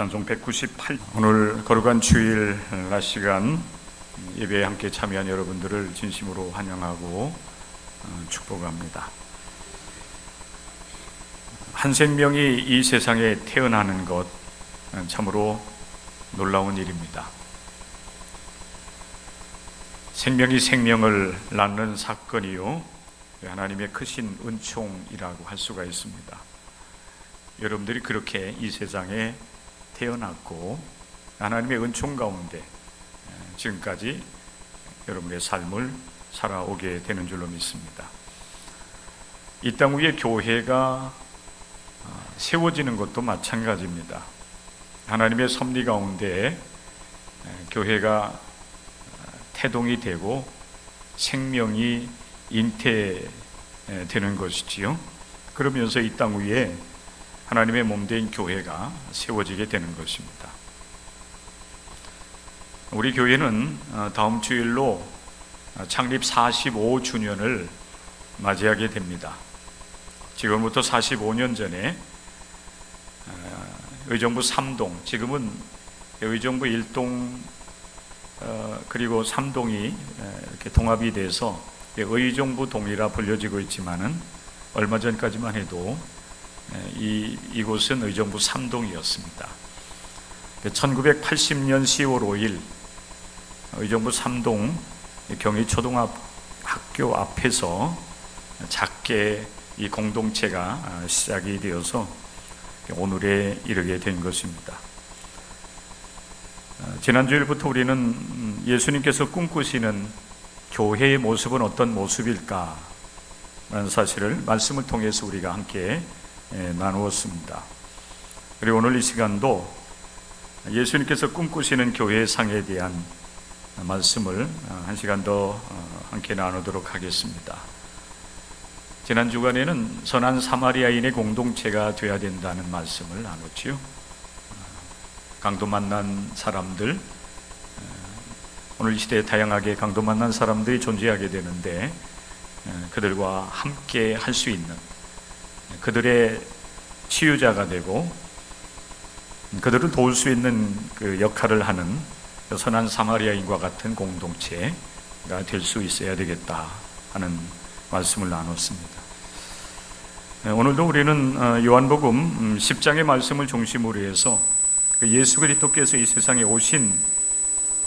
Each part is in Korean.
찬송 198. 오늘 거룩한 주일 낮 시간 예배에 함께 참여한 여러분들을 진심으로 환영하고 축복합니다. 한 생명이 이 세상에 태어나는 것 참으로 놀라운 일입니다. 생명이 생명을 낳는 사건이요, 하나님의 크신 은총이라고 할 수가 있습니다. 여러분들이 그렇게 이 세상에 태어났고 하나님의 은총 가운데 지금까지 여러분의 삶을 살아오게 되는 줄로 믿습니다. 이 땅 위에 교회가 세워지는 것도 마찬가지입니다. 하나님의 섭리 가운데 교회가 태동이 되고 생명이 잉태되는 것이지요. 그러면서 이 땅 위에 하나님의 몸된 교회가 세워지게 되는 것입니다. 우리 교회는 다음 주일로 창립 45주년을 맞이하게 됩니다. 지금부터 45년 전에 의정부 3동, 지금은 의정부 1동 그리고 3동이 이렇게 동합이 돼서 의정부 동이라 불려지고 있지만은 얼마 전까지만 해도 이곳은 의정부 3동이었습니다. 1980년 10월 5일 의정부 3동 경희초등학교 앞에서 작게 이 공동체가 시작이 되어서 오늘에 이르게 된 것입니다. 지난주일부터 우리는 예수님께서 꿈꾸시는 교회의 모습은 어떤 모습일까 라는 사실을 말씀을 통해서 우리가 함께 나누었습니다. 그리고 오늘 이 시간도 예수님께서 꿈꾸시는 교회의 상에 대한 말씀을 한 시간 더 함께 나누도록 하겠습니다. 지난 주간에는 선한 사마리아인의 공동체가 되어야 된다는 말씀을 나눴지요. 강도 만난 사람들, 오늘 이 시대에 다양하게 강도 만난 사람들이 존재하게 되는데 그들과 함께 할 수 있는, 그들의 치유자가 되고 그들을 도울 수 있는 그 역할을 하는 선한 사마리아인과 같은 공동체가 될 수 있어야 되겠다 하는 말씀을 나눴습니다. 오늘도 우리는 요한복음 10장의 말씀을 중심으로 해서 예수 그리스도께서 이 세상에 오신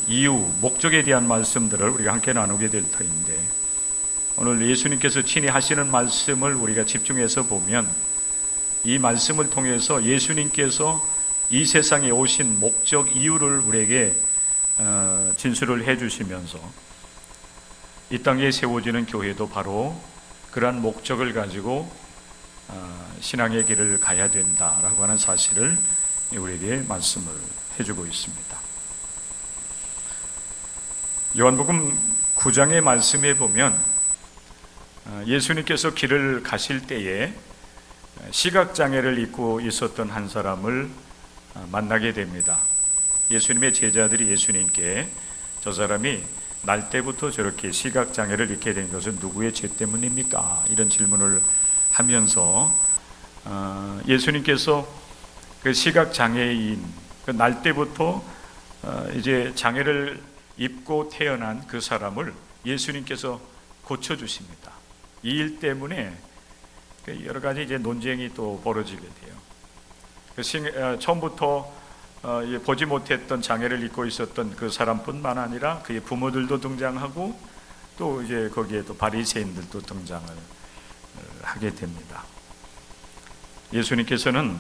이유, 목적에 대한 말씀들을 우리가 함께 나누게 될 터인데, 오늘 예수님께서 친히 하시는 말씀을 우리가 집중해서 보면 이 말씀을 통해서 예수님께서 이 세상에 오신 목적, 이유를 우리에게 진술을 해주시면서 이 땅에 세워지는 교회도 바로 그러한 목적을 가지고 신앙의 길을 가야 된다라고 하는 사실을 우리에게 말씀을 해주고 있습니다. 요한복음 9장의 말씀에 보면 예수님께서 길을 가실 때에 시각장애를 입고 있었던 한 사람을 만나게 됩니다. 예수님의 제자들이 예수님께 저 사람이 날 때부터 저렇게 시각장애를 입게 된 것은 누구의 죄 때문입니까? 이런 질문을 하면서 예수님께서 그 시각장애인, 그 날 때부터 이제 장애를 입고 태어난 그 사람을 예수님께서 고쳐주십니다. 이 일 때문에 여러 가지 이제 논쟁이 또 벌어지게 돼요. 처음부터 보지 못했던 장애를 입고 있었던 그 사람뿐만 아니라 그의 부모들도 등장하고 또 이제 거기에 또 바리새인들도 등장을 하게 됩니다. 예수님께서는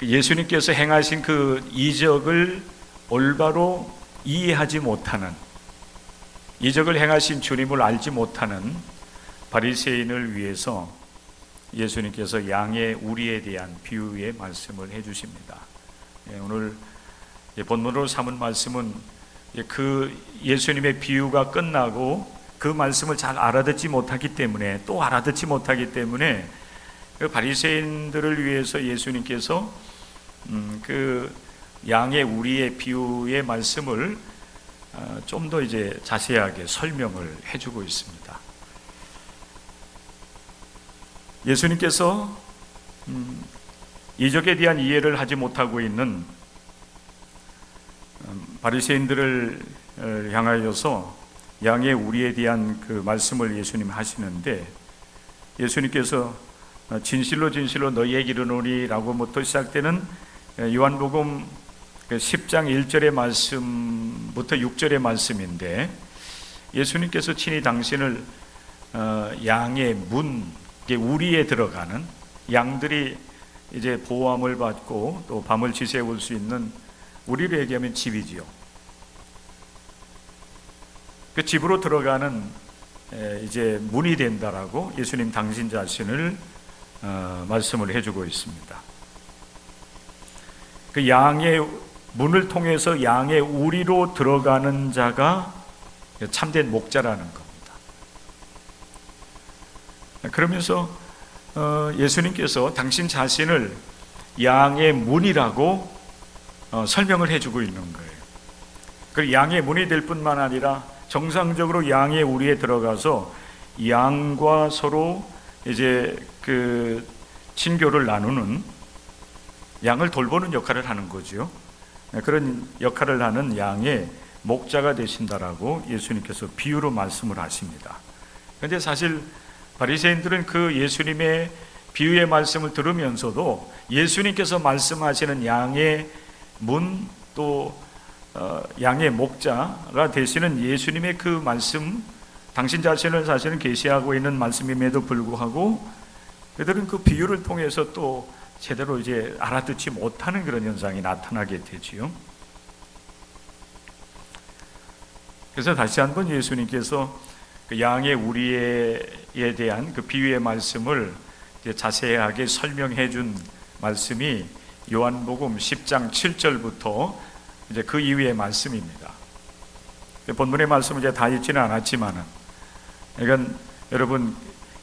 예수님께서 행하신 그 이적을 올바로 이해하지 못하는, 이적을 행하신 주님을 알지 못하는 바리새인을 위해서 예수님께서 양의 우리에 대한 비유의 말씀을 해주십니다. 오늘 본문으로 삼은 말씀은 그 예수님의 비유가 끝나고 그 말씀을 잘 알아듣지 못하기 때문에, 또 알아듣지 못하기 때문에 그 바리새인들을 위해서 예수님께서 그 양의 우리의 비유의 말씀을 좀 더 이제 자세하게 설명을 해주고 있습니다. 예수님께서 이적에 대한 이해를 하지 못하고 있는 바리새인들을 향하여서 양의 우리에 대한 그 말씀을 예수님 하시는데, 예수님께서 진실로 진실로 너희에게 이르노니 라고부터 시작되는 요한복음 10장 1절의 말씀부터 6절의 말씀인데, 예수님께서 친히 당신을 양의 문, 우리에 들어가는, 양들이 이제 보호함을 받고 또 밤을 지새울 수 있는, 우리로 얘기하면 집이지요. 그 집으로 들어가는 이제 문이 된다라고 예수님 당신 자신을 말씀을 해주고 있습니다. 그 양의 문을 통해서 양의 우리로 들어가는 자가 참된 목자라는 겁니다. 그러면서 예수님께서 당신 자신을 양의 문이라고 설명을 해주고 있는 거예요. 그 양의 문이 될 뿐만 아니라 정상적으로 양의 우리에 들어가서 양과 서로 이제 그 친교를 나누는, 양을 돌보는 역할을 하는 거죠. 그런 역할을 하는 양의 목자가 되신다라고 예수님께서 비유로 말씀을 하십니다. 그런데 사실 바리새인들은 그 예수님의 비유의 말씀을 들으면서도 예수님께서 말씀하시는 양의 문, 또 양의 목자가 되시는 예수님의 그 말씀, 당신 자신을 사실은 계시하고 있는 말씀임에도 불구하고 그들은 그 비유를 통해서 또 제대로 이제 알아듣지 못하는 그런 현상이 나타나게 되지요. 그래서 다시 한번 예수님께서 그 양의 우리에 대한 그 비유의 말씀을 이제 자세하게 설명해 준 말씀이 요한복음 10장 7절부터 이제 그 이후의 말씀입니다. 본문의 말씀을 이제 다 읽지는 않았지만은, 그러니까 여러분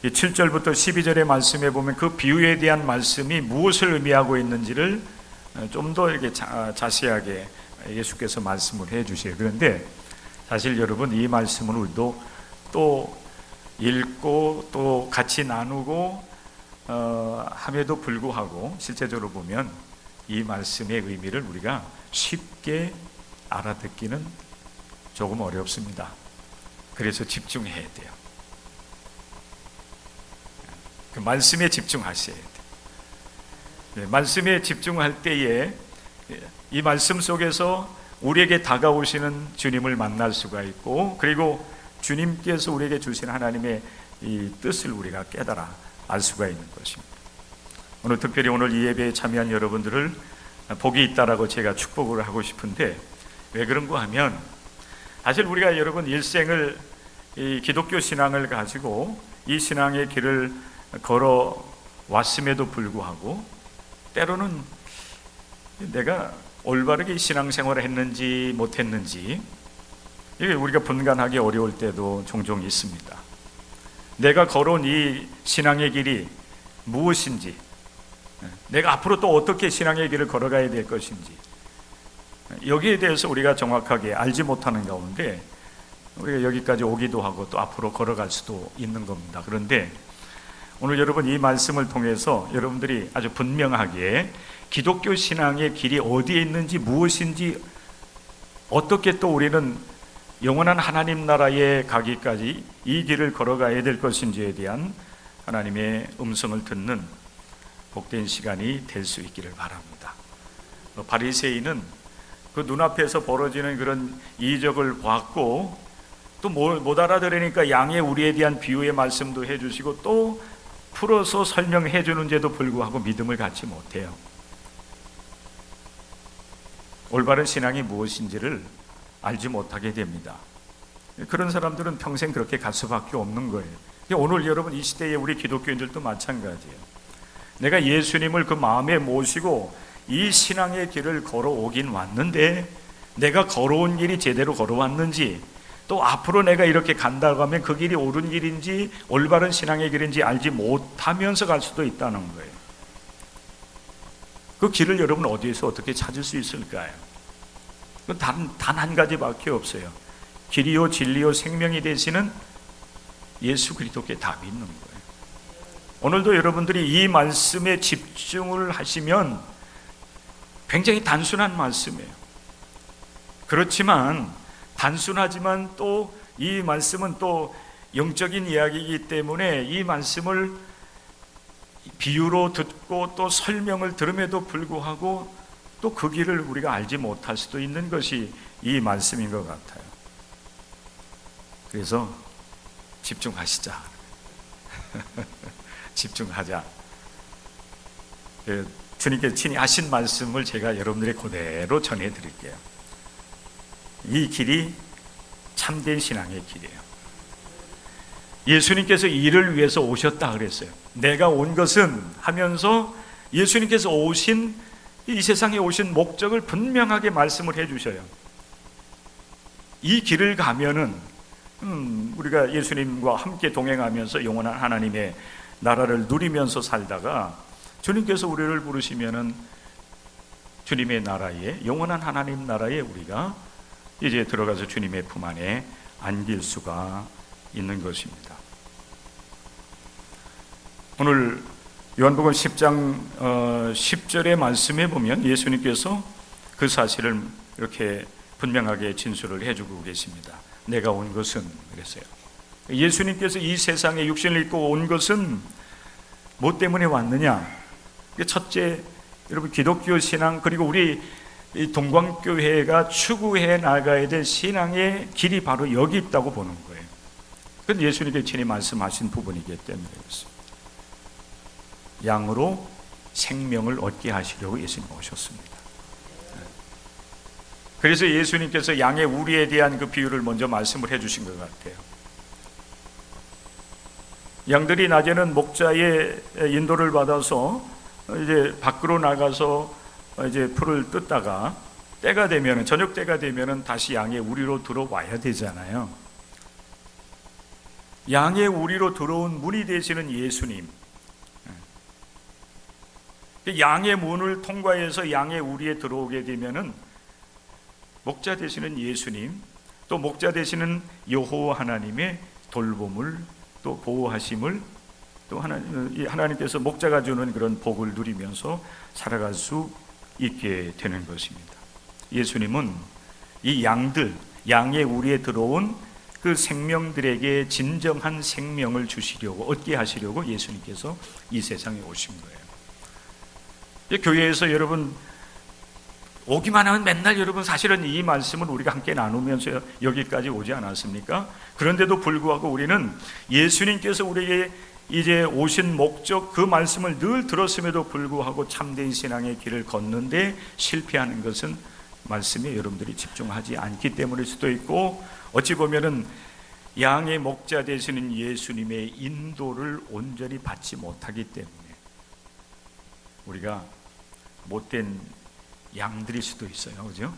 7절부터 12절의 말씀에 보면 그 비유에 대한 말씀이 무엇을 의미하고 있는지를 좀 더 이렇게 자세하게 예수께서 말씀을 해 주세요. 그런데 사실 여러분 이 말씀을 우리도 또 읽고 또 같이 나누고 함에도 불구하고 실제적으로 보면 이 말씀의 의미를 우리가 쉽게 알아듣기는 조금 어렵습니다. 그래서 집중해야 돼요. 그 말씀에 집중하셔야 돼요. 말씀에 집중할 때에 이 말씀 속에서 우리에게 다가오시는 주님을 만날 수가 있고, 그리고 주님께서 우리에게 주신 하나님의 이 뜻을 우리가 깨달아 알 수가 있는 것입니다. 오늘 특별히 오늘 이 예배에 참여한 여러분들을 복이 있다라고 제가 축복을 하고 싶은데, 왜 그런가 하면 사실 우리가 여러분 일생을 이 기독교 신앙을 가지고 이 신앙의 길을 걸어 왔음에도 불구하고 때로는 내가 올바르게 신앙생활을 했는지 못했는지 이게 우리가 분간하기 어려울 때도 종종 있습니다. 내가 걸어온 이 신앙의 길이 무엇인지, 내가 앞으로 또 어떻게 신앙의 길을 걸어가야 될 것인지, 여기에 대해서 우리가 정확하게 알지 못하는 가운데 우리가 여기까지 오기도 하고 또 앞으로 걸어갈 수도 있는 겁니다. 그런데 오늘 여러분 이 말씀을 통해서 여러분들이 아주 분명하게 기독교 신앙의 길이 어디에 있는지, 무엇인지, 어떻게 또 우리는 영원한 하나님 나라에 가기까지 이 길을 걸어가야 될 것인지에 대한 하나님의 음성을 듣는 복된 시간이 될 수 있기를 바랍니다. 바리새인은 그 눈앞에서 벌어지는 그런 이적을 봤고 또 못 알아들으니까 양의 우리에 대한 비유의 말씀도 해주시고 또 풀어서 설명해 주는데도 불구하고 믿음을 갖지 못해요. 올바른 신앙이 무엇인지를 알지 못하게 됩니다. 그런 사람들은 평생 그렇게 갈 수밖에 없는 거예요. 오늘 여러분 이 시대에 우리 기독교인들도 마찬가지예요. 내가 예수님을 그 마음에 모시고 이 신앙의 길을 걸어오긴 왔는데 내가 걸어온 길이 제대로 걸어왔는지, 또 앞으로 내가 이렇게 간다고 하면 그 길이 옳은 길인지 올바른 신앙의 길인지 알지 못하면서 갈 수도 있다는 거예요. 그 길을 여러분 어디에서 어떻게 찾을 수 있을까요? 단 한 가지밖에 없어요. 길이요 진리요 생명이 되시는 예수 그리스도께 다 믿는 거예요. 오늘도 여러분들이 이 말씀에 집중을 하시면 굉장히 단순한 말씀이에요. 그렇지만 단순하지만 또 이 말씀은 또 영적인 이야기이기 때문에 이 말씀을 비유로 듣고 또 설명을 들음에도 불구하고 또 그 길을 우리가 알지 못할 수도 있는 것이 이 말씀인 것 같아요. 그래서 집중하시자. 집중하자. 주님께서 친히 하신 말씀을 제가 여러분들의 그대로 전해드릴게요. 이 길이 참된 신앙의 길이에요. 예수님께서 이를 위해서 오셨다 그랬어요. 내가 온 것은 하면서 예수님께서 오신 이 세상에 오신 목적을 분명하게 말씀을 해주셔요. 이 길을 가면은 우리가 예수님과 함께 동행하면서 영원한 하나님의 나라를 누리면서 살다가 주님께서 우리를 부르시면은 주님의 나라에, 영원한 하나님 나라에 우리가 이제 들어가서 주님의 품 안에 안길 수가 있는 것입니다. 오늘 요한복음 10장 10절의 말씀에 보면 예수님께서 그 사실을 이렇게 분명하게 진술을 해주고 계십니다. 내가 온 것은 그랬어요. 예수님께서 이 세상에 육신을 입고 온 것은 뭐 때문에 왔느냐? 첫째, 여러분 기독교 신앙 그리고 우리 동광교회가 추구해 나가야 될 신앙의 길이 바로 여기 있다고 보는 거예요. 그건 예수님께서 친히 말씀하신 부분이기 때문에 그렇습니다. 양으로 생명을 얻게 하시려고 예수님 오셨습니다. 그래서 예수님께서 양의 우리에 대한 그 비유를 먼저 말씀을 해주신 것 같아요. 양들이 낮에는 목자의 인도를 받아서 이제 밖으로 나가서 이제 풀을 뜯다가 때가 되면은 저녁 때가 되면은 다시 양의 우리로 들어와야 되잖아요. 양의 우리로 들어온 문이 되시는 예수님. 양의 문을 통과해서 양의 우리에 들어오게 되면은 목자 되시는 예수님, 또 목자 되시는 여호와 하나님의 돌봄을 또 보호하심을 또 하나님께서 목자가 주는 그런 복을 누리면서 살아갈 수 있게 되는 것입니다. 예수님은 이 양의 우리에 들어온 그 생명들에게 진정한 생명을 주시려고 얻게 하시려고 예수님께서 이 세상에 오신 거예요. 교회에서 여러분 오기만 하면 맨날 여러분 사실은 이 말씀을 우리가 함께 나누면서 여기까지 오지 않았습니까? 그런데도 불구하고 우리는 예수님께서 우리에게 이제 오신 목적 그 말씀을 늘 들었음에도 불구하고 참된 신앙의 길을 걷는데 실패하는 것은 말씀에 여러분들이 집중하지 않기 때문일 수도 있고 어찌 보면은 양의 목자 되시는 예수님의 인도를 온전히 받지 못하기 때문에 우리가 못된 양들일 수도 있어요. 그죠?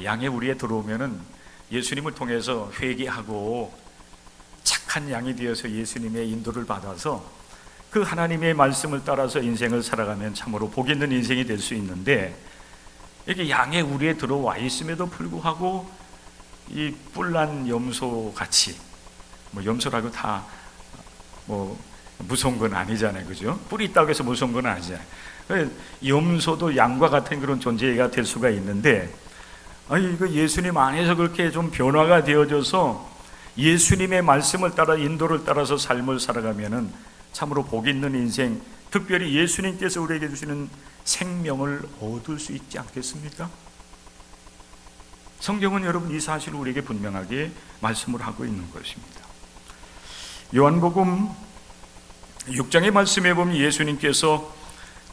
양의 우리에 들어오면은 예수님을 통해서 회개하고 착한 양이 되어서 예수님의 인도를 받아서 그 하나님의 말씀을 따라서 인생을 살아가면 참으로 복 있는 인생이 될 수 있는데 이렇게 양의 우리에 들어와 있음에도 불구하고 이 뿔난 염소 같이 뭐 염소라고 다 뭐 무서운 건 아니잖아요. 그죠? 뿔이 있다고 해서 무서운 건 아니잖아요. 염소도 양과 같은 그런 존재가 될 수가 있는데 이거 예수님 안에서 그렇게 좀 변화가 되어져서 예수님의 말씀을 따라 인도를 따라서 삶을 살아가면은 참으로 복 있는 인생, 특별히 예수님께서 우리에게 주시는 생명을 얻을 수 있지 않겠습니까? 성경은 여러분 이 사실을 우리에게 분명하게 말씀을 하고 있는 것입니다. 요한복음 6장의 말씀에 보면 예수님께서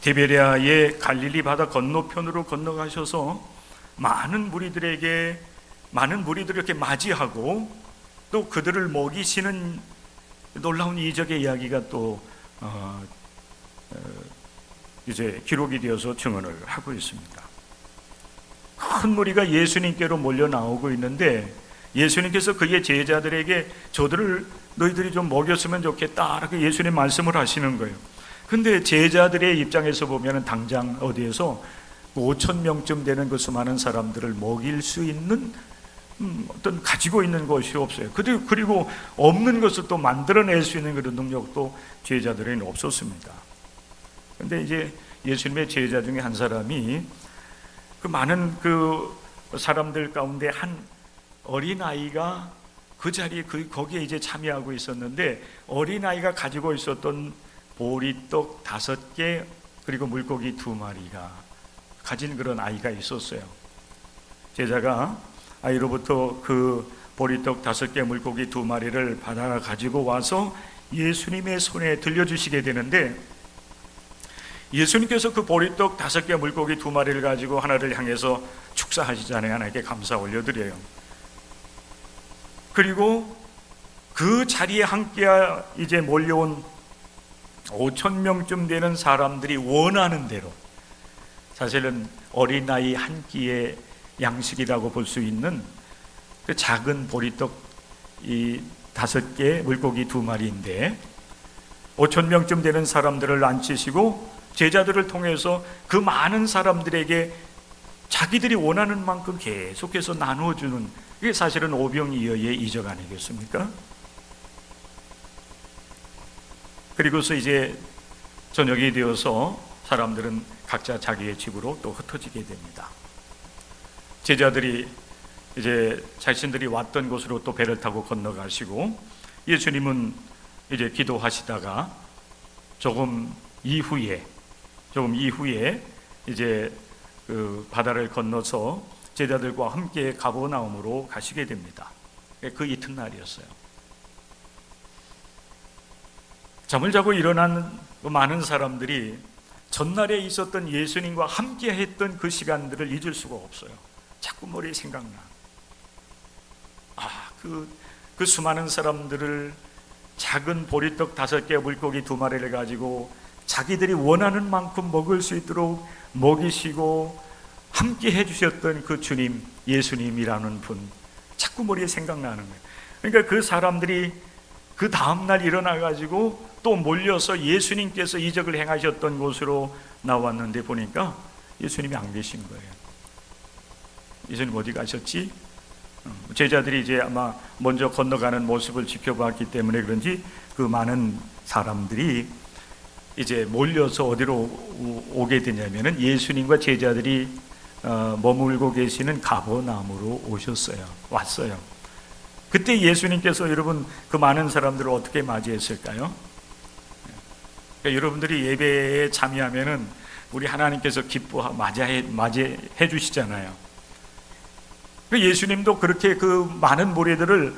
디베랴의 갈릴리 바다 건너편으로 건너가셔서 많은 무리들을 이렇게 맞이하고 또 그들을 먹이시는 놀라운 이적의 이야기가 또 이제 기록이 되어서 증언을 하고 있습니다. 큰 무리가 예수님께로 몰려 나오고 있는데 예수님께서 그의 제자들에게 저들을 너희들이 좀 먹였으면 좋겠다 이렇게 예수님 말씀을 하시는 거예요. 근데 제자들의 입장에서 보면 당장 어디에서 5,000명쯤 되는 그 수많은 사람들을 먹일 수 있는 어떤 가지고 있는 것이 없어요. 그리고 없는 것을 또 만들어낼 수 있는 그런 능력도 제자들에게는 없었습니다. 그런데 이제 예수님의 제자 중에 한 사람이 그 많은 그 사람들 가운데 한 어린아이가 그 자리에 거기에 이제 참여하고 있었는데, 어린아이가 가지고 있었던 보리떡 5개 그리고 물고기 2마리가 가진 그런 아이가 있었어요. 제자가 아이로부터 그 보리떡 5개 물고기 2마리를 받아 가지고 와서 예수님의 손에 들려주시게 되는데, 예수님께서 그 보리떡 5개 물고기 2마리를 가지고 하나를 향해서 축사하시잖아요. 하나님께 감사 올려드려요. 그리고 그 자리에 함께 이제 몰려온 5,000명쯤 되는 사람들이 원하는 대로, 사실은 어린아이 한 끼의 양식이라고 볼 수 있는 그 작은 보리떡 이 5개 물고기 2마리인데 5,000명쯤 되는 사람들을 앉히시고 제자들을 통해서 그 많은 사람들에게 자기들이 원하는 만큼 계속해서 나누어주는, 이게 사실은 오병이어의 이적 아니겠습니까? 그리고서 이제 저녁이 되어서 사람들은 각자 자기의 집으로 또 흩어지게 됩니다. 제자들이 이제 자신들이 왔던 곳으로 또 배를 타고 건너가시고, 예수님은 이제 기도하시다가 조금 이후에 이제 그 바다를 건너서 제자들과 함께 가버나움으로 가시게 됩니다. 그 이튿날이었어요. 잠을 자고 일어난 많은 사람들이 전날에 있었던 예수님과 함께 했던 그 시간들을 잊을 수가 없어요. 자꾸 머리에 생각나. 그 수많은 사람들을 작은 보리떡 5개 물고기 2마리를 가지고 자기들이 원하는 만큼 먹을 수 있도록 먹이시고 함께 해주셨던 그 주님, 예수님이라는 분, 자꾸 머리에 생각나는 거예요. 그러니까 그 사람들이 그 다음날 일어나가지고 또 몰려서 예수님께서 이적을 행하셨던 곳으로 나왔는데 보니까 예수님이 안 계신 거예요. 예수님 어디 가셨지? 제자들이 이제 아마 먼저 건너가는 모습을 지켜봤기 때문에 그런지 그 많은 사람들이 이제 몰려서 어디로 오게 되냐면은 예수님과 제자들이 머물고 계시는 가버나움으로 왔어요. 그때 예수님께서 여러분 그 많은 사람들을 어떻게 맞이했을까요? 그러니까 여러분들이 예배에 참여하면은 우리 하나님께서 맞이해 주시잖아요. 예수님도 그렇게 그 많은 무리들을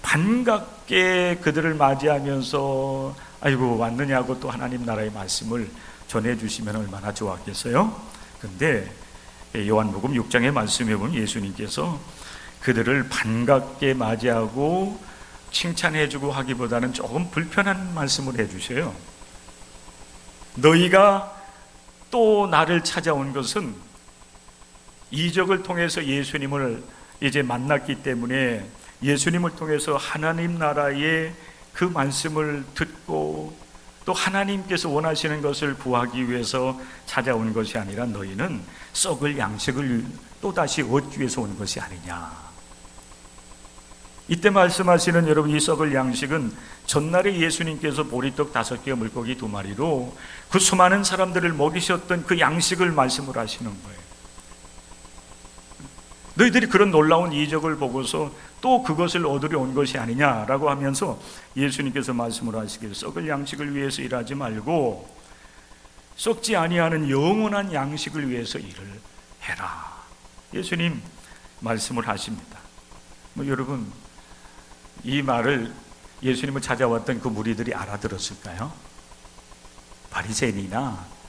반갑게 그들을 맞이하면서 아이고 왔느냐고 또 하나님 나라의 말씀을 전해주시면 얼마나 좋았겠어요. 근데 요한복음 6장의 말씀에 보면 예수님께서 그들을 반갑게 맞이하고 칭찬해주고 하기보다는 조금 불편한 말씀을 해주셔요. 너희가 또 나를 찾아온 것은 이적을 통해서 예수님을 이제 만났기 때문에 예수님을 통해서 하나님 나라의 그 말씀을 듣고 또 하나님께서 원하시는 것을 구하기 위해서 찾아온 것이 아니라 너희는 썩을 양식을 또다시 얻기 위해서 온 것이 아니냐. 이때 말씀하시는 여러분 이 썩을 양식은 전날에 예수님께서 보리떡 5개 물고기 2마리로 그 수많은 사람들을 먹이셨던 그 양식을 말씀을 하시는 거예요. 너희들이 그런 놀라운 이적을 보고서 또 그것을 얻으려 온 것이 아니냐라고 하면서 예수님께서 말씀을 하시기를 썩을 양식을 위해서 일하지 말고 썩지 아니하는 영원한 양식을 위해서 일을 해라. 예수님 말씀을 하십니다. 여러분 이 말을 예수님을 찾아왔던 그 무리들이 알아들었을까요?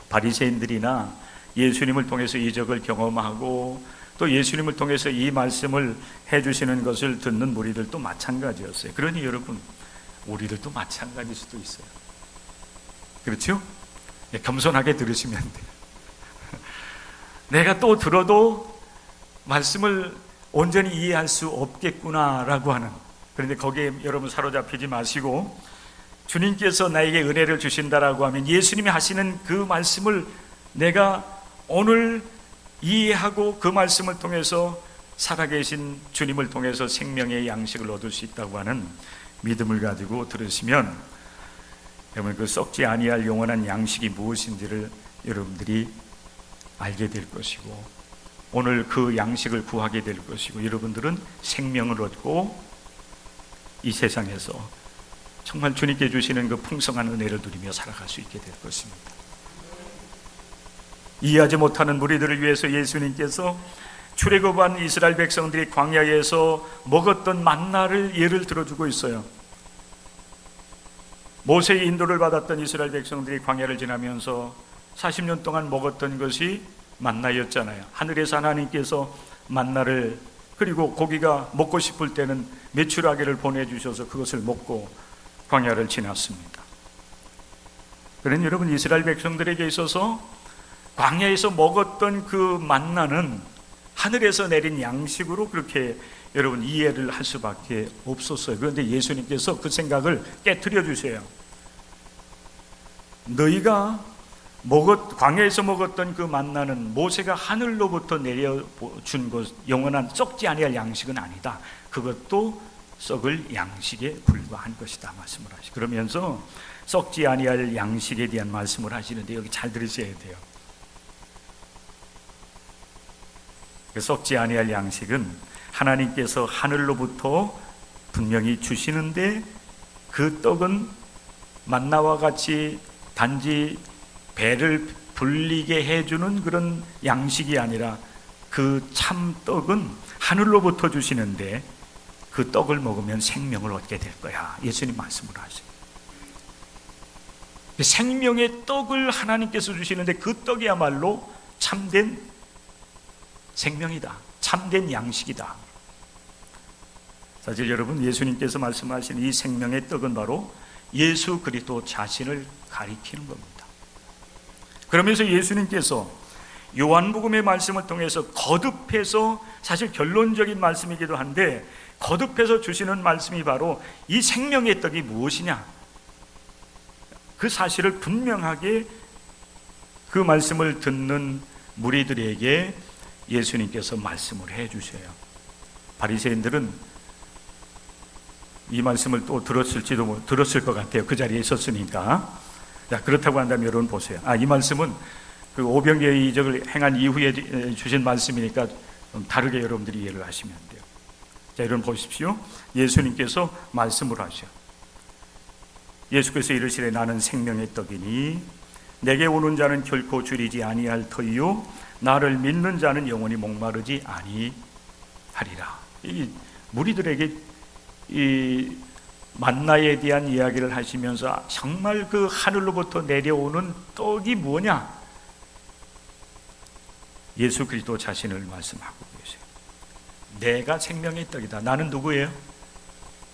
바리새인들이나 예수님을 통해서 이적을 경험하고 또 예수님을 통해서 이 말씀을 해주시는 것을 듣는 무리들도 마찬가지였어요. 그러니 여러분 우리들도 마찬가지일 수도 있어요. 그렇죠? 겸손하게 들으시면 돼요. 내가 또 들어도 말씀을 온전히 이해할 수 없겠구나라고 하는, 그런데 거기에 여러분 사로잡히지 마시고 주님께서 나에게 은혜를 주신다라고 하면 예수님이 하시는 그 말씀을 내가 오늘 이해하고 그 말씀을 통해서 살아계신 주님을 통해서 생명의 양식을 얻을 수 있다고 하는 믿음을 가지고 들으시면 여러분 그 썩지 아니할 영원한 양식이 무엇인지를 여러분들이 알게 될 것이고 오늘 그 양식을 구하게 될 것이고 여러분들은 생명을 얻고 이 세상에서 정말 주님께 주시는 그 풍성한 은혜를 누리며 살아갈 수 있게 될 것입니다. 이해하지 못하는 무리들을 위해서 예수님께서 출애굽한 이스라엘 백성들이 광야에서 먹었던 만나를 예를 들어주고 있어요. 모세의 인도를 받았던 이스라엘 백성들이 광야를 지나면서 40년 동안 먹었던 것이 만나였잖아요. 하늘에서 하나님께서 만나를 그리고 고기가 먹고 싶을 때는 메추라기를 보내주셔서 그것을 먹고 광야를 지났습니다. 그러나 여러분 이스라엘 백성들에게 있어서 광야에서 먹었던 그 만나는 하늘에서 내린 양식으로 그렇게 여러분 이해를 할 수밖에 없었어요. 그런데 예수님께서 그 생각을 깨트려 주세요. 너희가 광야에서 먹었던 그 만나는 모세가 하늘로부터 내려준 것 영원한 썩지 아니할 양식은 아니다. 그것도 썩을 양식에 불과한 것이다 말씀을 하시고 그러면서 썩지 아니할 양식에 대한 말씀을 하시는데 여기 잘 들으셔야 돼요. 그 썩지 아니할 양식은 하나님께서 하늘로부터 분명히 주시는데 그 떡은 만나와 같이 단지 배를 불리게 해주는 그런 양식이 아니라 그 참떡은 하늘로부터 주시는데 그 떡을 먹으면 생명을 얻게 될 거야. 예수님 말씀을 하세요. 생명의 떡을 하나님께서 주시는데 그 떡이야말로 참된 생명이다. 참된 양식이다. 사실 여러분 예수님께서 말씀하신 이 생명의 떡은 바로 예수 그리스도 자신을 가리키는 겁니다. 그러면서 예수님께서 요한복음의 말씀을 통해서 거듭해서 사실 결론적인 말씀이기도 한데 거듭해서 주시는 말씀이 바로 이 생명의 떡이 무엇이냐 그 사실을 분명하게 그 말씀을 듣는 무리들에게 예수님께서 말씀을 해 주셔요. 바리새인들은 이 말씀을 또 들었을 것 같아요. 그 자리에 있었으니까. 자, 그렇다고 한다면 여러분 보세요. 이 말씀은 그 오병이의 이적을 행한 이후에 주신 말씀이니까 좀 다르게 여러분들이 이해를 하시면 돼요. 자, 여러분 보십시오. 예수님께서 말씀을 하셔. 예수께서 이르시되 나는 생명의 떡이니 내게 오는 자는 결코 줄이지 아니할 터이요 나를 믿는 자는 영원히 목마르지 아니하리라. 이 무리들에게 이 만나에 대한 이야기를 하시면서 정말 그 하늘로부터 내려오는 떡이 뭐냐? 예수 그리스도 자신을 말씀하고 계세요. 내가 생명의 떡이다. 나는 누구예요?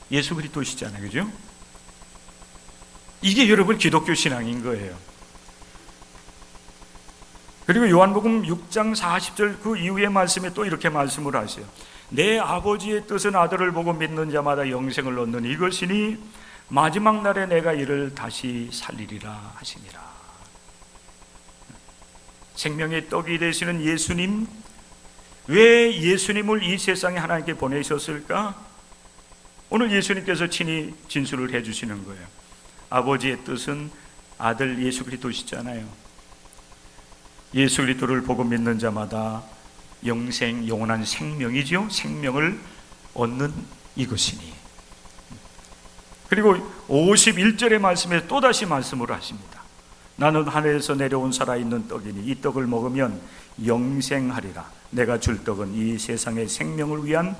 예수 그리스도시잖아요. 그죠? 이게 여러분 기독교 신앙인 거예요. 그리고 요한복음 6장 40절 그 이후의 말씀에 또 이렇게 말씀을 하세요. 내 아버지의 뜻은 아들을 보고 믿는 자마다 영생을 얻는 이것이니 마지막 날에 내가 이를 다시 살리리라 하시니라. 생명의 떡이 되시는 예수님, 왜 예수님을 이 세상에 하나님께 보내셨을까? 오늘 예수님께서 친히 진술을 해주시는 거예요. 아버지의 뜻은 아들 예수 그리스도시잖아요. 예수 그리스도를 보고 믿는 자마다 영생, 영원한 생명이지요. 생명을 얻는 이것이니. 그리고 51절의 말씀에 또다시 말씀을 하십니다. 나는 하늘에서 내려온 살아있는 떡이니 이 떡을 먹으면 영생하리라. 내가 줄 떡은 이 세상의 생명을 위한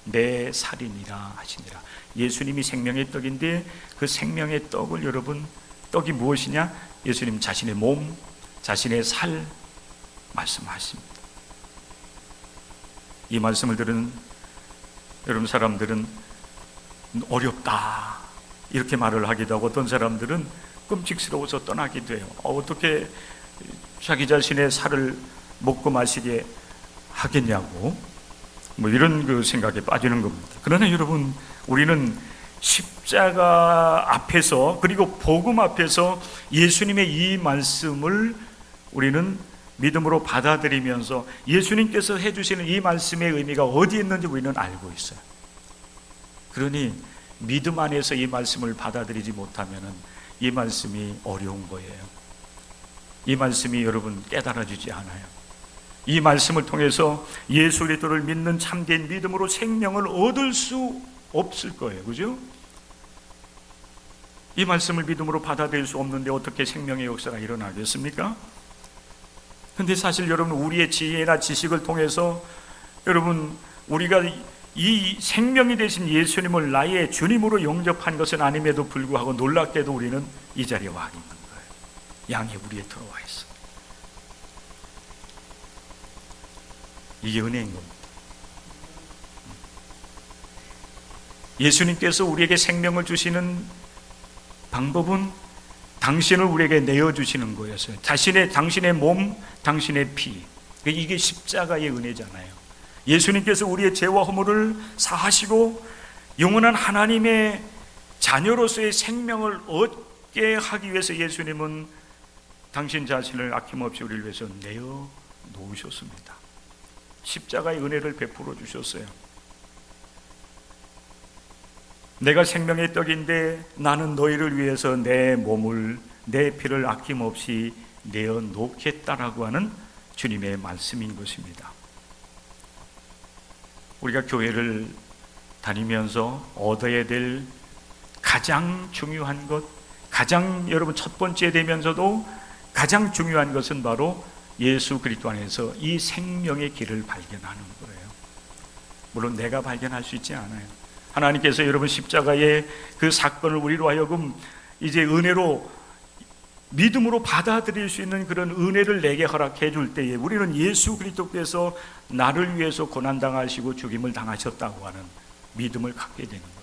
내 살이니라 하시니라. 예수님이 생명의 떡인데 그 생명의 떡을 여러분 떡이 무엇이냐? 예수님 자신의 몸, 자신의 살 말씀하십니다. 이 말씀을 들은 여러분 사람들은 어렵다 이렇게 말을 하기도 하고 어떤 사람들은 끔찍스러워서 떠나기도 해요. 어떻게 자기 자신의 살을 먹고 마시게 하겠냐고 뭐 이런 그 생각에 빠지는 겁니다. 그러나 여러분 우리는 십자가 앞에서 그리고 복음 앞에서 예수님의 이 말씀을 우리는 믿음으로 받아들이면서 예수님께서 해주시는 이 말씀의 의미가 어디 있는지 우리는 알고 있어요. 그러니 믿음 안에서 이 말씀을 받아들이지 못하면 이 말씀이 어려운 거예요. 이 말씀이 여러분 깨달아지지 않아요. 이 말씀을 통해서 예수 그리스도를 믿는 참된 믿음으로 생명을 얻을 수 없을 거예요. 그죠? 이 말씀을 믿음으로 받아들일 수 없는데 어떻게 생명의 역사가 일어나겠습니까? 근데 사실 여러분, 우리의 지혜나 지식을 통해서 여러분, 우리가 이 생명이 되신 예수님을 나의 주님으로 영접한 것은 아님에도 불구하고 놀랍게도 우리는 이 자리에 와 있는 거예요. 양이 우리에 들어와 있어. 이게 은혜인 겁니다. 예수님께서 우리에게 생명을 주시는 방법은 당신을 우리에게 내어주시는 거였어요. 당신의 몸, 당신의 피. 이게 십자가의 은혜잖아요. 예수님께서 우리의 죄와 허물을 사하시고 영원한 하나님의 자녀로서의 생명을 얻게 하기 위해서 예수님은 당신 자신을 아낌없이 우리를 위해서 내어 놓으셨습니다. 십자가의 은혜를 베풀어 주셨어요. 내가 생명의 떡인데 나는 너희를 위해서 내 몸을, 내 피를 아낌없이 내어 놓겠다라고 하는 주님의 말씀인 것입니다. 우리가 교회를 다니면서 얻어야 될 가장 중요한 것, 가장 여러분 첫 번째 되면서도 가장 중요한 것은 바로 예수 그리스도 안에서 이 생명의 길을 발견하는 거예요. 물론 내가 발견할 수 있지 않아요. 하나님께서 여러분 십자가의 그 사건을 우리로 하여금 이제 은혜로 믿음으로 받아들일 수 있는 그런 은혜를 내게 허락해 줄 때에 우리는 예수 그리스도께서 나를 위해서 고난당하시고 죽임을 당하셨다고 하는 믿음을 갖게 되는 거예요.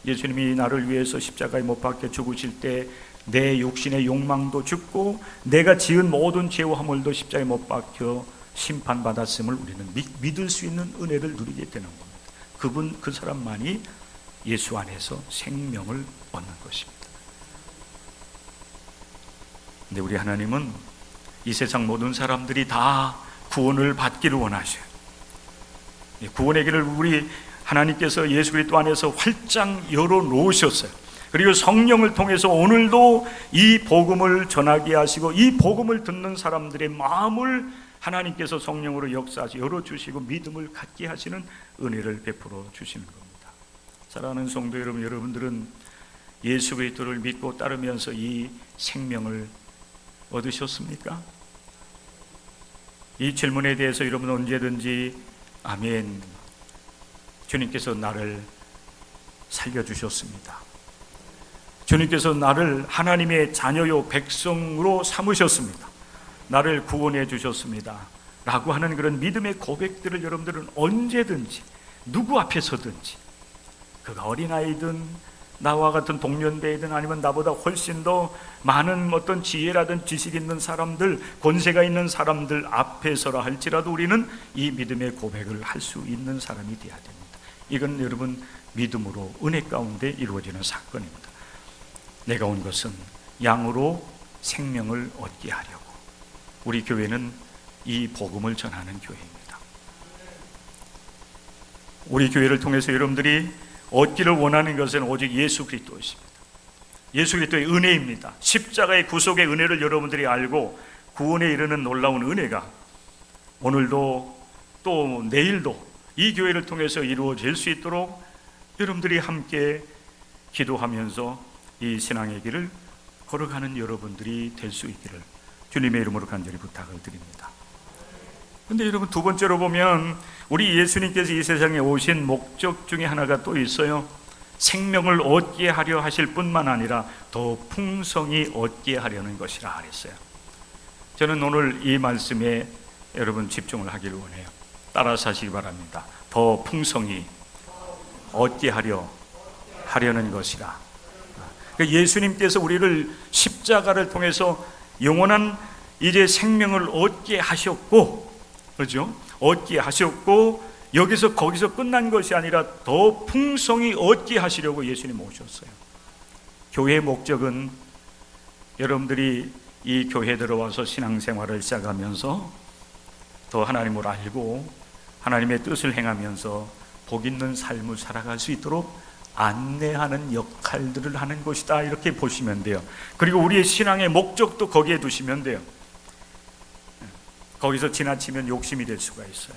예수님이 나를 위해서 십자가에 못 박혀 죽으실 때 내 육신의 욕망도 죽고 내가 지은 모든 죄와 허물도 십자가에 못 박혀 심판받았음을 우리는 믿을 수 있는 은혜를 누리게 되는 겁니다. 그 사람만이 예수 안에서 생명을 얻는 것입니다. 근데 우리 하나님은 이 세상 모든 사람들이 다 구원을 받기를 원하셔요. 구원의 길을 우리 하나님께서 예수 그리스도 안에서 활짝 열어 놓으셨어요. 그리고 성령을 통해서 오늘도 이 복음을 전하게 하시고 이 복음을 듣는 사람들의 마음을 하나님께서 성령으로 역사하시 열어주시고 믿음을 갖게 하시는 은혜를 베풀어 주시는 겁니다. 사랑하는 성도 여러분, 여러분들은 예수 그리스도를 믿고 따르면서 이 생명을 얻으셨습니까? 이 질문에 대해서 여러분 언제든지 아멘, 주님께서 나를 살려주셨습니다. 주님께서 나를 하나님의 자녀요 백성으로 삼으셨습니다. 나를 구원해 주셨습니다 라고 하는 그런 믿음의 고백들을 여러분들은 언제든지 누구 앞에서든지, 그가 어린아이든 나와 같은 동년배이든 아니면 나보다 훨씬 더 많은 어떤 지혜라든 지식 있는 사람들, 권세가 있는 사람들 앞에서라 할지라도 우리는 이 믿음의 고백을 할 수 있는 사람이 되어야 됩니다. 이건 여러분 믿음으로 은혜 가운데 이루어지는 사건입니다. 내가 온 것은 양으로 생명을 얻게 하려고. 우리 교회는 이 복음을 전하는 교회입니다. 우리 교회를 통해서 여러분들이 얻기를 원하는 것은 오직 예수 그리스도이십니다. 예수 그리스도의 은혜입니다. 십자가의 구속의 은혜를 여러분들이 알고 구원에 이르는 놀라운 은혜가 오늘도 또 내일도 이 교회를 통해서 이루어질 수 있도록 여러분들이 함께 기도하면서 이 신앙의 길을 걸어가는 여러분들이 될 수 있기를 주님의 이름으로 간절히 부탁을 드립니다. 그런데 여러분, 두 번째로 보면 우리 예수님께서 이 세상에 오신 목적 중에 하나가 또 있어요. 생명을 얻게 하려 하실 뿐만 아니라 더 풍성히 얻게 하려는 것이라 그랬어요. 저는 오늘 이 말씀에 여러분 집중을 하기를 원해요. 따라서 하시기 바랍니다. 더 풍성히 얻게 하려는 것이라. 예수님께서 우리를 십자가를 통해서 영원한 이제 생명을 얻게 하셨고, 그렇죠? 얻게 하셨고, 여기서 거기서 끝난 것이 아니라 더 풍성히 얻게 하시려고 예수님 오셨어요. 교회의 목적은 여러분들이 이 교회에 들어와서 신앙생활을 시작하면서 더 하나님을 알고 하나님의 뜻을 행하면서 복 있는 삶을 살아갈 수 있도록 안내하는 역할들을 하는 것이다, 이렇게 보시면 돼요. 그리고 우리의 신앙의 목적도 거기에 두시면 돼요. 거기서 지나치면 욕심이 될 수가 있어요.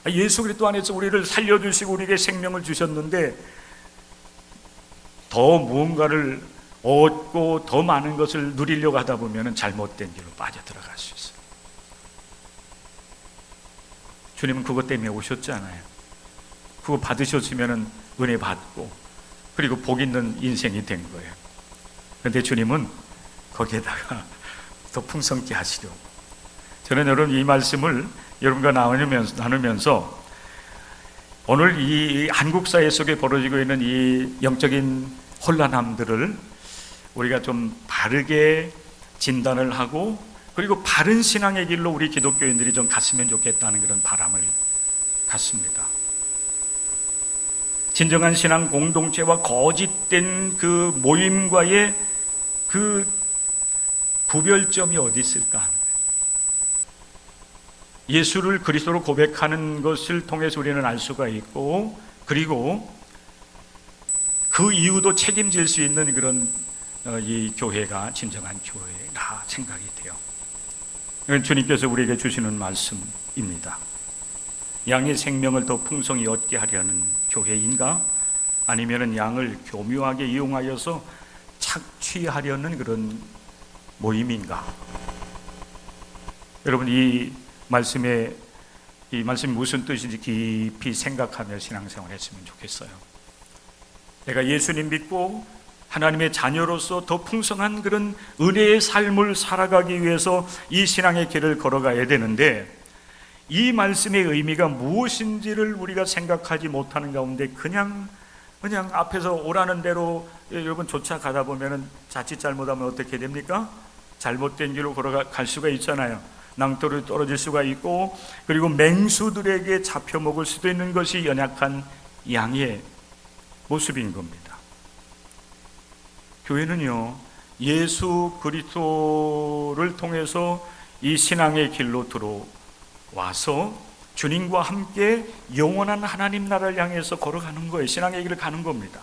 예수 그리스도 안에서 우리를 살려주시고 우리에게 생명을 주셨는데 더 무언가를 얻고 더 많은 것을 누리려고 하다 보면 잘못된 길로 빠져들어갈 수 있어요. 주님은 그것 때문에 오셨잖아요. 그거 받으셨으면 은혜 받고 그리고 복 있는 인생이 된 거예요. 그런데 주님은 거기에다가 더 풍성케 하시려고. 저는 여러분 이 말씀을 여러분과 나누면서 오늘 이 한국 사회 속에 벌어지고 있는 이 영적인 혼란함들을 우리가 좀 바르게 진단을 하고 그리고 바른 신앙의 길로 우리 기독교인들이 좀 갔으면 좋겠다는 그런 바람을 갖습니다. 진정한 신앙 공동체와 거짓된 그 모임과의 그 구별점이 어디 있을까? 예수를 그리스도로 고백하는 것을 통해서 우리는 알 수가 있고 그리고 그 이유도 책임질 수 있는 그런 이 교회가 진정한 교회라 생각이 돼요. 이건 주님께서 우리에게 주시는 말씀입니다. 양의 생명을 더 풍성히 얻게 하려는 교회인가? 아니면 양을 교묘하게 이용하여서 착취하려는 그런 모임인가? 여러분 이 말씀이 무슨 뜻인지 깊이 생각하며 신앙생활 했으면 좋겠어요. 내가 예수님 믿고 하나님의 자녀로서 더 풍성한 그런 은혜의 삶을 살아가기 위해서 이 신앙의 길을 걸어가야 되는데 이 말씀의 의미가 무엇인지를 우리가 생각하지 못하는 가운데 그냥 앞에서 오라는 대로 여러분 쫓아가다 보면 자칫 잘못하면 어떻게 됩니까? 잘못된 길로 걸어갈 수가 있잖아요. 낭떠러리 떨어질 수가 있고 그리고 맹수들에게 잡혀 먹을 수도 있는 것이 연약한 양의 모습인 겁니다. 교회는요, 예수 그리스도를 통해서 이 신앙의 길로 들어와서 주님과 함께 영원한 하나님 나라를 향해서 걸어가는 거예요. 신앙의 길을 가는 겁니다.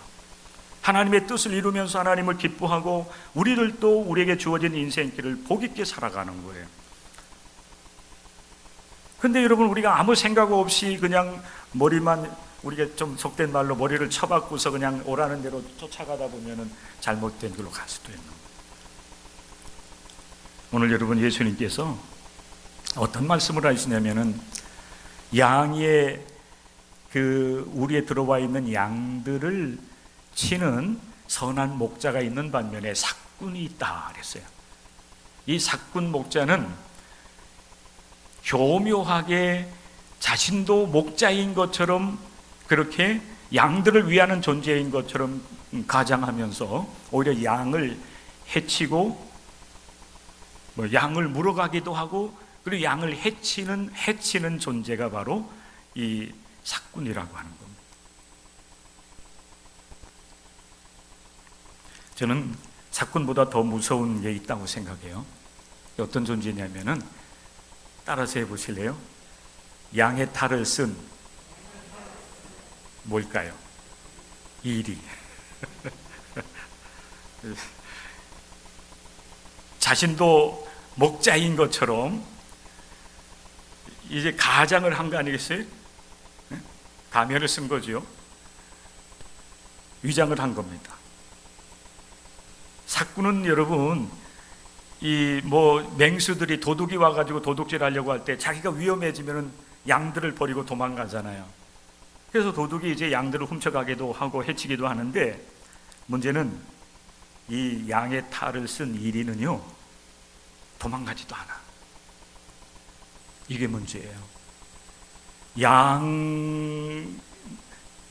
하나님의 뜻을 이루면서 하나님을 기뻐하고 우리들도 우리에게 주어진 인생길을 복 있게 살아가는 거예요. 근데 여러분 우리가 아무 생각 없이 그냥 머리만 우리가 좀 속된 말로 머리를 쳐박고서 그냥 오라는 대로 쫓아가다 보면은 잘못된 길로 갈 수도 있는 거예요. 오늘 여러분 예수님께서 어떤 말씀을 하시냐면은 양의 그 우리에 들어와 있는 양들을 치는 선한 목자가 있는 반면에 삭군이 있다 그랬어요. 이 삭군 목자는 교묘하게 자신도 목자인 것처럼 그렇게 양들을 위하는 존재인 것처럼 가장하면서 오히려 양을 해치고 양을 물어가기도 하고 그리고 양을 해치는 존재가 바로 이 삭군이라고 하는 겁니다. 저는 삭군보다 더 무서운 게 있다고 생각해요. 어떤 존재냐면은 따라서 해보실래요? 양의 탈을 쓴 뭘까요? 이리. 자신도 목자인 것처럼 이제 가장을 한 거 아니겠어요? 가면을 쓴 거죠. 위장을 한 겁니다. 삭군은 여러분 맹수들이 도둑이 와가지고 도둑질 하려고 할 때 자기가 위험해지면은 양들을 버리고 도망가잖아요. 그래서 도둑이 이제 양들을 훔쳐가기도 하고 해치기도 하는데 문제는 이 양의 탈을 쓴 이리는요 도망가지도 않아. 이게 문제예요.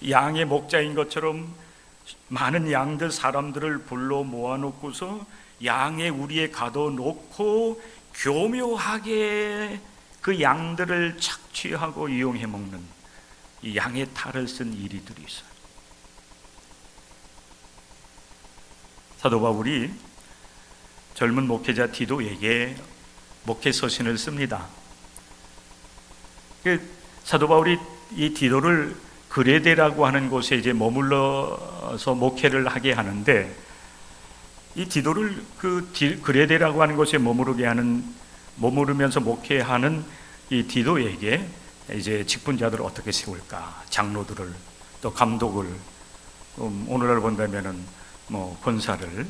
양의 목자인 것처럼 많은 양들 사람들을 불러 모아놓고서 양의 우리에 가둬놓고 교묘하게 그 양들을 착취하고 이용해 먹는 이 양의 탈을 쓴 이리들이 있어요. 사도 바울이 젊은 목회자 디도에게 목회 서신을 씁니다. 사도 바울이 이 디도를 그레데라고 하는 곳에 이제 머물러서 목회를 하게 하는데, 이 디도를 그레데라고 하는 곳에 머무르면서 목회하는 이 디도에게 이제 직분자들을 어떻게 세울까, 장로들을, 또 감독을, 오늘날 본다면은 뭐 권사를,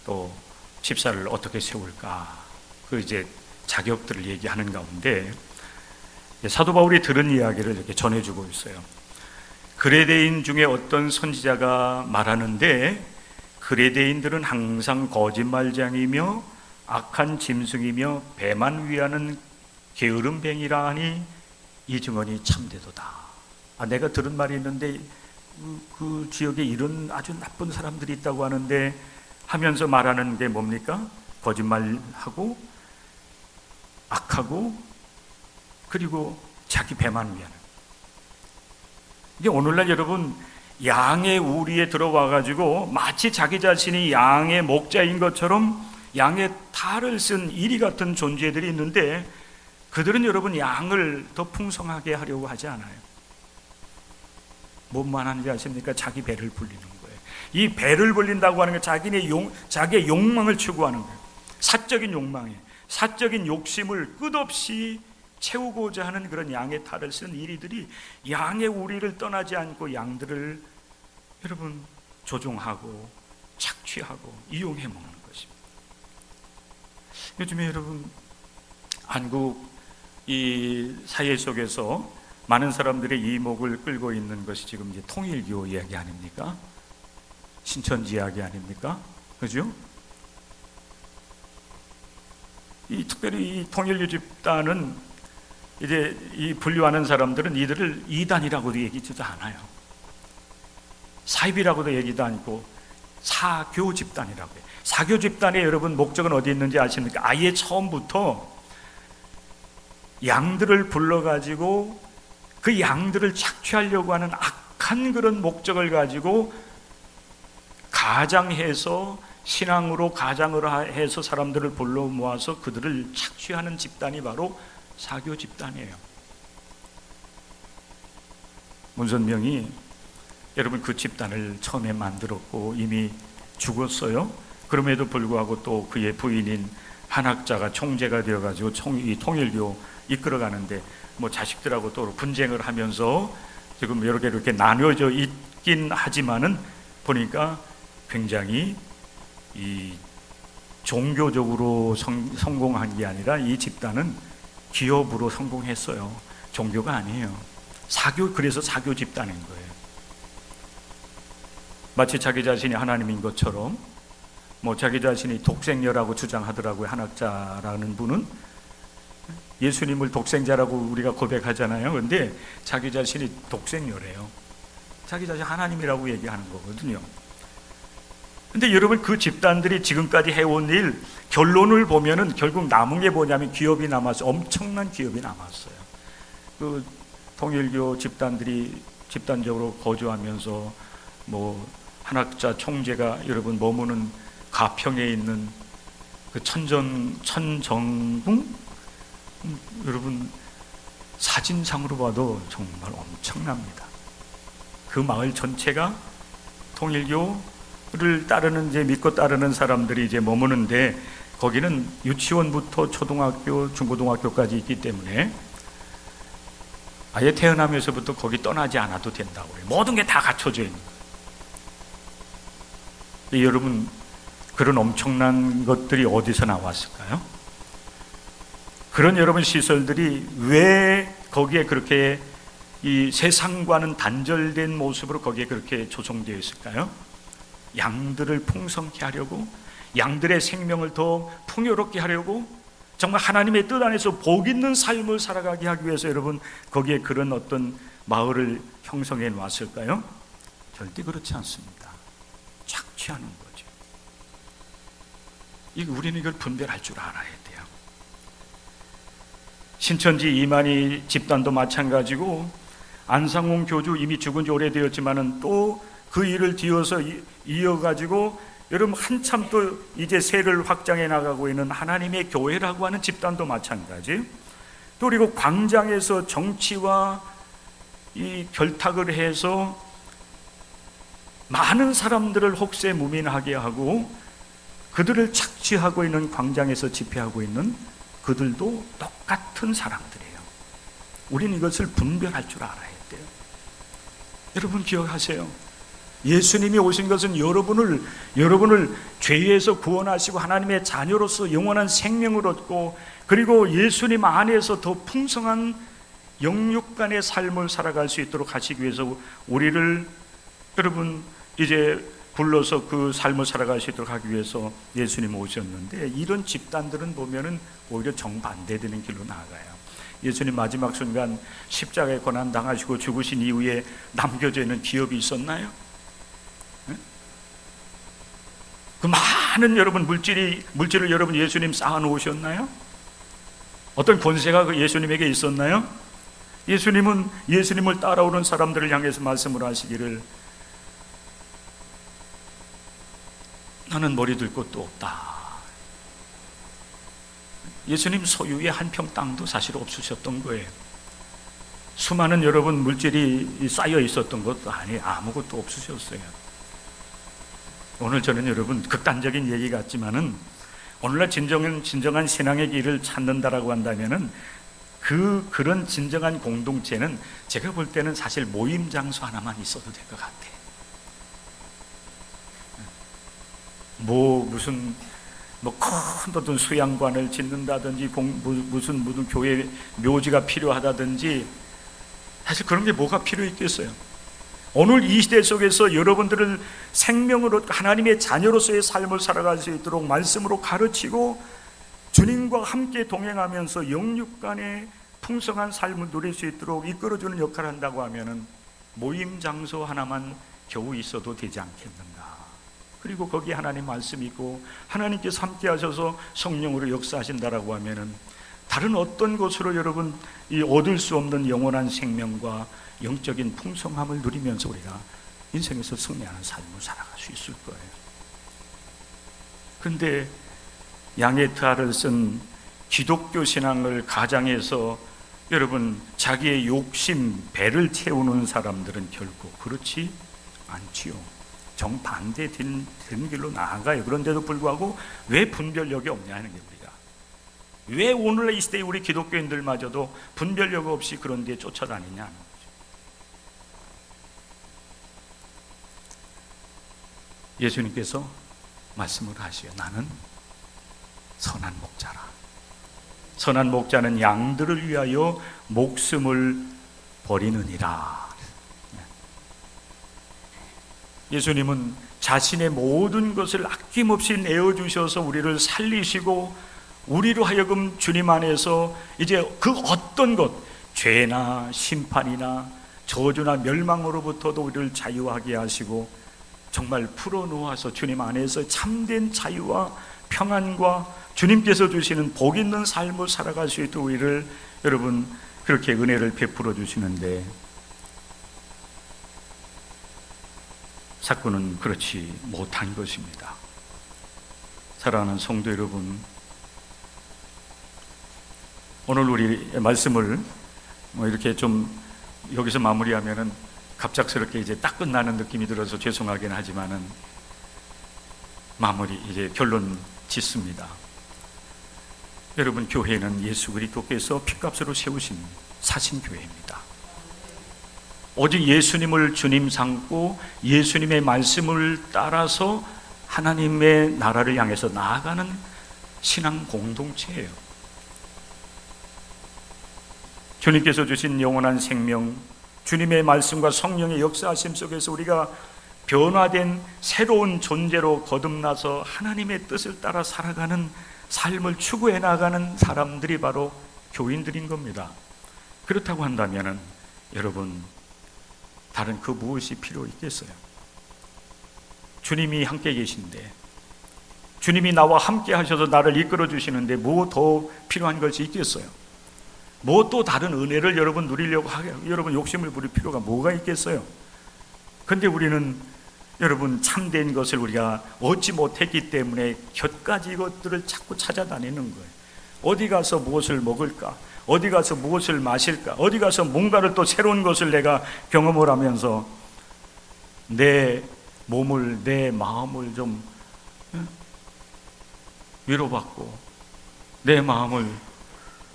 또 집사를 어떻게 세울까, 그 이제 자격들을 얘기하는 가운데 사도 바울이 들은 이야기를 이렇게 전해주고 있어요. 그레데인 중에 어떤 선지자가 말하는데, 그레데인들은 항상 거짓말장이며 악한 짐승이며 배만 위하는 게으름뱅이라 하니 이 증언이 참되도다. 내가 들은 말이 있는데 그 지역에 이런 아주 나쁜 사람들이 있다고 하는데, 하면서 말하는 게 뭡니까? 거짓말하고 악하고 그리고 자기 배만 위하는. 이게 오늘날 여러분, 양의 우리에 들어와가지고 마치 자기 자신이 양의 목자인 것처럼 양의 탈을 쓴 이리 같은 존재들이 있는데, 그들은 여러분 양을 더 풍성하게 하려고 하지 않아요. 뭐만 하는지 아십니까? 자기 배를 불리는 거예요. 이 배를 불린다고 하는 건 자기의 욕망을 추구하는 거예요. 사적인 욕망에, 사적인 욕심을 끝없이 채우고자 하는 그런 양의 탈을 쓴 이리들이 양의 우리를 떠나지 않고 양들을 여러분 조종하고 착취하고 이용해 먹는 것입니다. 요즘에 여러분 한국 이 사회 속에서 많은 사람들의 이목을 끌고 있는 것이 지금 이제 통일교 이야기 아닙니까? 신천지 이야기 아닙니까? 그죠? 특별히 이 통일교 집단은 이제 이 분류하는 사람들은 이들을 이단이라고도 얘기지도 않아요. 사입이라고도 얘기도 않고 사교 집단이라고 해요. 사교 집단의 여러분 목적은 어디 있는지 아십니까? 아예 처음부터 양들을 불러가지고 그 양들을 착취하려고 하는 악한 그런 목적을 가지고 가장해서 신앙으로 가장을 해서 사람들을 불러 모아서 그들을 착취하는 집단이 바로 사교 집단이에요. 문선명이 여러분 그 집단을 처음에 만들었고 이미 죽었어요. 그럼에도 불구하고 또 그의 부인인 한학자가 총재가 되어가지고 이 통일교 이끌어가는데 뭐 자식들하고 또 분쟁을 하면서 지금 여러 개 이렇게 나뉘어져 있긴 하지만은 보니까 굉장히 이 종교적으로 성공한 게 아니라 이 집단은 기업으로 성공했어요. 종교가 아니에요. 그래서 사교 집단인 거예요. 마치 자기 자신이 하나님인 것처럼 뭐 자기 자신이 독생녀라고 주장하더라고요. 한학자라는 분은 예수님을 독생자라고 우리가 고백하잖아요. 그런데 자기 자신이 독생녀래요. 자기 자신 하나님이라고 얘기하는 거거든요. 근데 여러분 그 집단들이 지금까지 해온 일 결론을 보면은 결국 남은 게 뭐냐면 기업이 남았어요. 엄청난 기업이 남았어요. 그 통일교 집단들이 집단적으로 거주하면서 뭐 한학자 총재가 여러분 머무는 가평에 있는 그 천정궁 여러분 사진상으로 봐도 정말 엄청납니다. 그 마을 전체가 통일교를 이제 믿고 따르는 사람들이 이제 머무는데, 거기는 유치원부터 초등학교, 중고등학교까지 있기 때문에 아예 태어나면서부터 거기 떠나지 않아도 된다고 해요. 모든 게 다 갖춰져 있는 거예요. 여러분 그런 엄청난 것들이 어디서 나왔을까요? 그런 여러분 시설들이 왜 거기에 그렇게 이 세상과는 단절된 모습으로 거기에 그렇게 조성되어 있을까요? 양들을 풍성케 하려고, 양들의 생명을 더 풍요롭게 하려고, 정말 하나님의 뜻 안에서 복 있는 삶을 살아가게 하기 위해서 여러분 거기에 그런 어떤 마을을 형성해 놨을까요? 절대 그렇지 않습니다. 착취하는 거죠. 우리는 이걸 분별할 줄 알아야 돼요. 신천지 이만희 집단도 마찬가지고, 안상홍 교주 이미 죽은 지 오래되었지만은 또 그 일을 이어가지고 여러분 한참 또 이제 세를 확장해 나가고 있는 하나님의 교회라고 하는 집단도 마찬가지. 또 그리고 광장에서 정치와 이 결탁을 해서 많은 사람들을 혹세무민하게 하고 그들을 착취하고 있는 광장에서 집회하고 있는 그들도 똑같은 사람들이에요. 우리는 이것을 분별할 줄 알아야 돼요. 여러분 기억하세요. 예수님이 오신 것은 여러분을 죄에서 구원하시고 하나님의 자녀로서 영원한 생명을 얻고 그리고 예수님 안에서 더 풍성한 영육간의 삶을 살아갈 수 있도록 하시기 위해서 우리를 여러분 이제 불러서 그 삶을 살아갈 수 있도록 하기 위해서 예수님 오셨는데, 이런 집단들은 보면은 오히려 정반대되는 길로 나아가요. 예수님 마지막 순간 십자가에 고난 당하시고 죽으신 이후에 남겨져 있는 기업이 있었나요? 그 많은 여러분 물질을 여러분 예수님 쌓아 놓으셨나요? 어떤 권세가 그 예수님에게 있었나요? 예수님은 예수님을 따라오는 사람들을 향해서 말씀을 하시기를 나는 머리 들 것도 없다. 예수님 소유의 한 평 땅도 사실 없으셨던 거예요. 수많은 여러분 물질이 쌓여 있었던 것도 아니에요. 아무것도 없으셨어요. 오늘 저는 여러분 극단적인 얘기 같지만은 오늘날 진정한 신앙의 길을 찾는다라고 한다면은 그런 진정한 공동체는 제가 볼 때는 사실 모임 장소 하나만 있어도 될 것 같아요. 무슨 큰 어떤 수양관을 짓는다든지 무슨 교회 묘지가 필요하다든지 사실 그런 게 뭐가 필요했겠어요? 오늘 이 시대 속에서 여러분들을 생명으로 하나님의 자녀로서의 삶을 살아갈 수 있도록 말씀으로 가르치고 주님과 함께 동행하면서 영육간의 풍성한 삶을 누릴 수 있도록 이끌어주는 역할을 한다고 하면은 모임 장소 하나만 겨우 있어도 되지 않겠는가. 그리고 거기에 하나님 말씀이 있고 하나님께서 함께 하셔서 성령으로 역사하신다라고 하면은 다른 어떤 것으로 여러분 이 얻을 수 없는 영원한 생명과 영적인 풍성함을 누리면서 우리가 인생에서 승리하는 삶을 살아갈 수 있을 거예요. 그런데 양의 탈을 쓴 기독교 신앙을 가장해서 여러분 자기의 욕심, 배를 채우는 사람들은 결코 그렇지 않지요. 정반대된 길로 나아가요. 그런데도 불구하고 왜 분별력이 없냐 하는 게 우리가 왜 오늘날 이 시대에 우리 기독교인들마저도 분별력 없이 그런 데에 쫓아다니냐 하는 거죠. 예수님께서 말씀을 하시요. 나는 선한 목자라. 선한 목자는 양들을 위하여 목숨을 버리느니라. 예수님은 자신의 모든 것을 아낌없이 내어주셔서 우리를 살리시고 우리로 하여금 주님 안에서 이제 그 어떤 것, 죄나 심판이나 저주나 멸망으로부터도 우리를 자유하게 하시고 정말 풀어놓아서 주님 안에서 참된 자유와 평안과 주님께서 주시는 복 있는 삶을 살아갈 수 있도록 우리를 여러분 그렇게 은혜를 베풀어 주시는데, 사건은 그렇지 못한 것입니다. 사랑하는 성도 여러분, 오늘 우리 말씀을 이렇게 좀 여기서 마무리하면은 갑작스럽게 이제 딱 끝나는 느낌이 들어서 죄송하긴 하지만은 마무리 이제 결론 짓습니다. 여러분, 교회는 예수 그리스도께서 핏값으로 세우신 사신 교회입니다. 오직 예수님을 주님 삼고 예수님의 말씀을 따라서 하나님의 나라를 향해서 나아가는 신앙 공동체예요. 주님께서 주신 영원한 생명, 주님의 말씀과 성령의 역사하심 속에서 우리가 변화된 새로운 존재로 거듭나서 하나님의 뜻을 따라 살아가는 삶을 추구해 나가는 사람들이 바로 교인들인 겁니다. 그렇다고 한다면 여러분, 다른 그 무엇이 필요 있겠어요? 주님이 함께 계신데, 주님이 나와 함께 하셔서 나를 이끌어 주시는데 뭐 더 필요한 것이 있겠어요? 뭐 또 다른 은혜를 여러분 누리려고 여러분 욕심을 부릴 필요가 뭐가 있겠어요? 근데 우리는 여러분, 참된 것을 우리가 얻지 못했기 때문에 곁가지 것들을 자꾸 찾아다니는 거예요. 어디 가서 무엇을 먹을까? 어디 가서 무엇을 마실까? 어디 가서 뭔가를 또 새로운 것을 내가 경험을 하면서 내 몸을, 내 마음을 좀 위로받고 내 마음을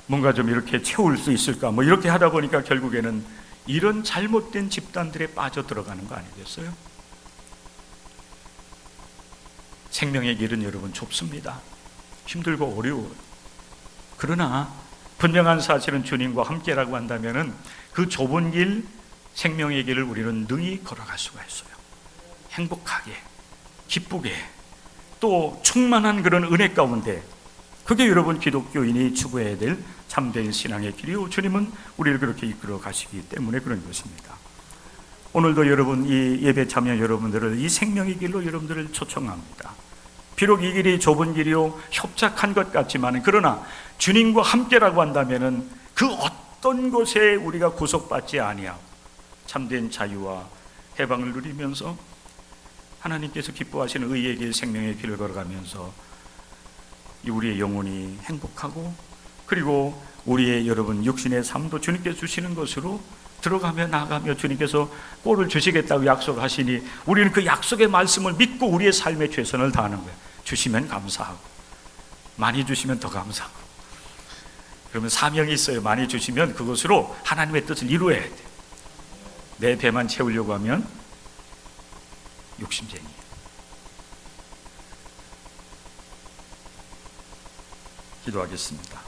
뭔가 좀 이렇게 채울 수 있을까? 뭐 이렇게 하다 보니까 결국에는 이런 잘못된 집단들에 빠져 들어가는 거 아니겠어요? 생명의 길은 여러분 좁습니다. 힘들고 어려워요. 그러나 분명한 사실은 주님과 함께라고 한다면은 그 좁은 길, 생명의 길을 우리는 능히 걸어갈 수가 있어요. 행복하게, 기쁘게, 또 충만한 그런 은혜 가운데, 그게 여러분 기독교인이 추구해야 될 참된 신앙의 길이요, 주님은 우리를 그렇게 이끌어 가시기 때문에 그런 것입니다. 오늘도 여러분, 이 예배 참여 여러분들을 이 생명의 길로 여러분들을 초청합니다. 비록 이 길이 좁은 길이요 협착한 것 같지만, 그러나 주님과 함께라고 한다면은 그 어떤 곳에 우리가 구속받지 아니하고 참된 자유와 해방을 누리면서 하나님께서 기뻐하시는 의의 길, 생명의 길을 걸어가면서 우리의 영혼이 행복하고, 그리고 우리의 여러분 육신의 삶도 주님께서 주시는 것으로 들어가며 나가며 주님께서 꼴을 주시겠다고 약속하시니 우리는 그 약속의 말씀을 믿고 우리의 삶에 최선을 다하는 거예요. 주시면 감사하고, 많이 주시면 더 감사하고. 그러면 사명이 있어요. 많이 주시면 그것으로 하나님의 뜻을 이루어야 돼. 내 배만 채우려고 하면 욕심쟁이에요. 기도하겠습니다.